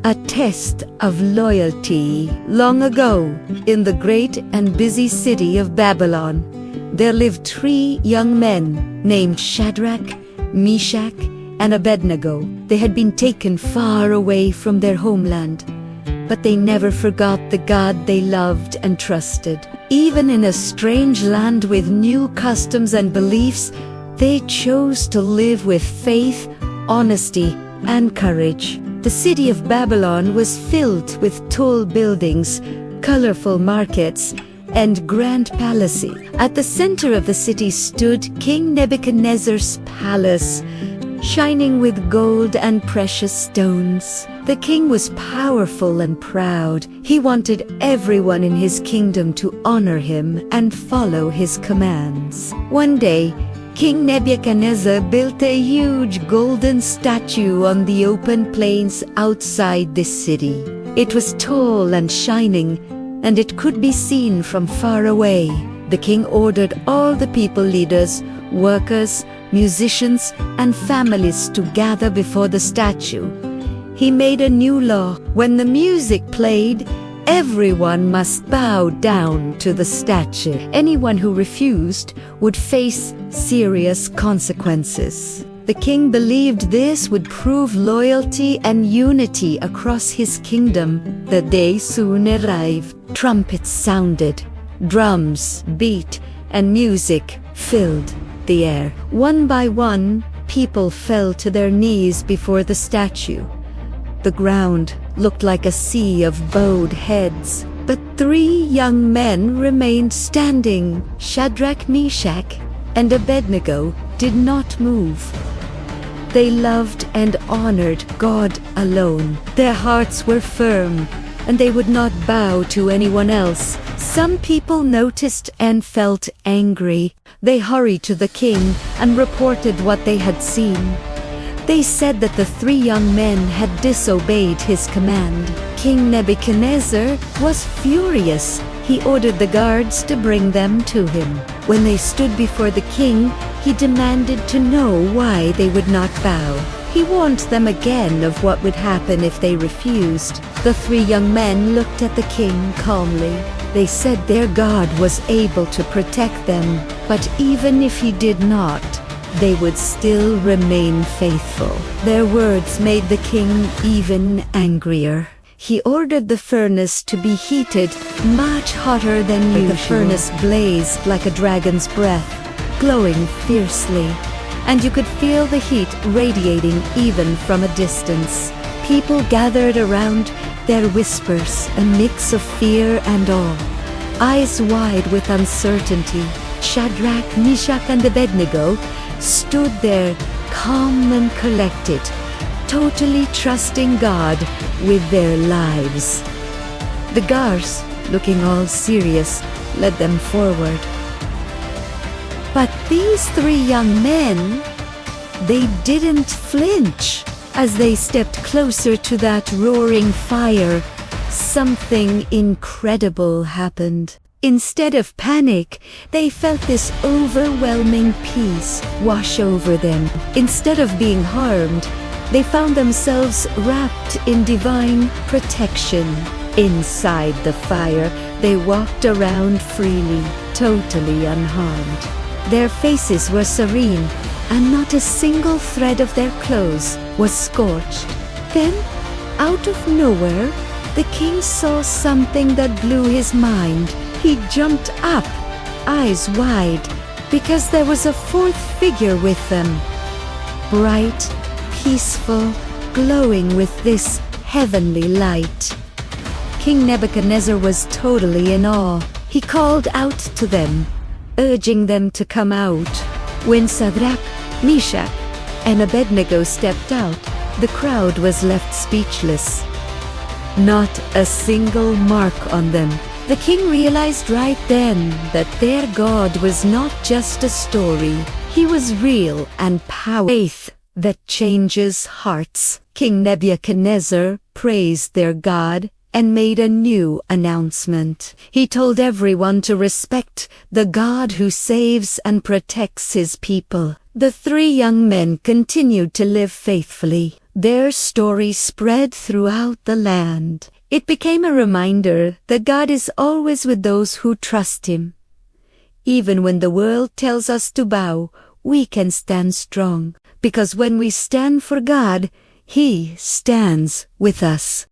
A test of loyalty. Long ago, in the great and busy city of Babylon, there lived 3 young men named Shadrach, Meshach, and Abednego. They had been taken far away from their homeland, but they never forgot the God they loved and trusted. Even in a strange land with new customs and beliefs, they chose to live with faith, honesty, and courage. The city of Babylon was filled with tall buildings, colorful markets, and grand palaces. At the center of the city stood King Nebuchadnezzar's palace, shining with gold and precious stones. The king was powerful and proud. He wanted everyone in his kingdom to honor him and follow his commands. One day, King Nebuchadnezzar built a huge golden statue on the open plains outside the city. It was tall and shining, and it could be seen from far away. The king ordered all the people leaders, workers, musicians, and families to gather before the statue. He made a new law. When the music played, everyone must bow down to the statue. Anyone who refused would face serious consequences. The king believed this would prove loyalty and unity across his kingdom. The day soon arrived. Trumpets sounded, drums beat, and music filled the air. One by one, people fell to their knees before the statue. The ground looked like a sea of bowed heads, but 3 young men remained standing. Shadrach, Meshach, and Abednego did not move. They loved and honored God alone. Their hearts were firm, and they would not bow to anyone else. Some people noticed and felt angry. They hurried to the king and reported what they had seen. They said that the 3 young men had disobeyed his command. King Nebuchadnezzar was furious. He ordered the guards to bring them to him. When they stood before the king, he demanded to know why they would not bow. He warned them again of what would happen if they refused. The 3 young men looked at the king calmly. They said their God was able to protect them, but even if he did not, they would still remain faithful. Their words made the king even angrier. He ordered the furnace to be heated much hotter than usual. The furnace blazed like a dragon's breath, glowing fiercely, and you could feel the heat radiating even from a distance. People gathered around, their whispers a mix of fear and awe. Eyes wide with uncertainty, Shadrach, Meshach, and Abednego stood there calm and collected, totally trusting God with their lives. The guards, looking all serious, led them forward. But these 3 young men, they didn't flinch. As they stepped closer to that roaring fire, something incredible happened. Instead of panic, they felt this overwhelming peace wash over them. Instead of being harmed, they found themselves wrapped in divine protection. Inside the fire, they walked around freely, totally unharmed. Their faces were serene, and not a single thread of their clothes was scorched. Then, out of nowhere, the king saw something that blew his mind. He jumped up, eyes wide, because there was a 4th figure with them. Bright, peaceful, glowing with this heavenly light. King Nebuchadnezzar was totally in awe. He called out to them, urging them to come out. When Shadrach, Meshach, and Abednego stepped out, the crowd was left speechless. Not a single mark on them. The king realized right then that their God was not just a story. He was real and powerful. Faith that changes hearts. King Nebuchadnezzar praised their God and made a new announcement. He told everyone to respect the God who saves and protects his people. The 3 young men continued to live faithfully. Their story spread throughout the land. It became a reminder that God is always with those who trust Him. Even when the world tells us to bow, we can stand strong, because when we stand for God, He stands with us.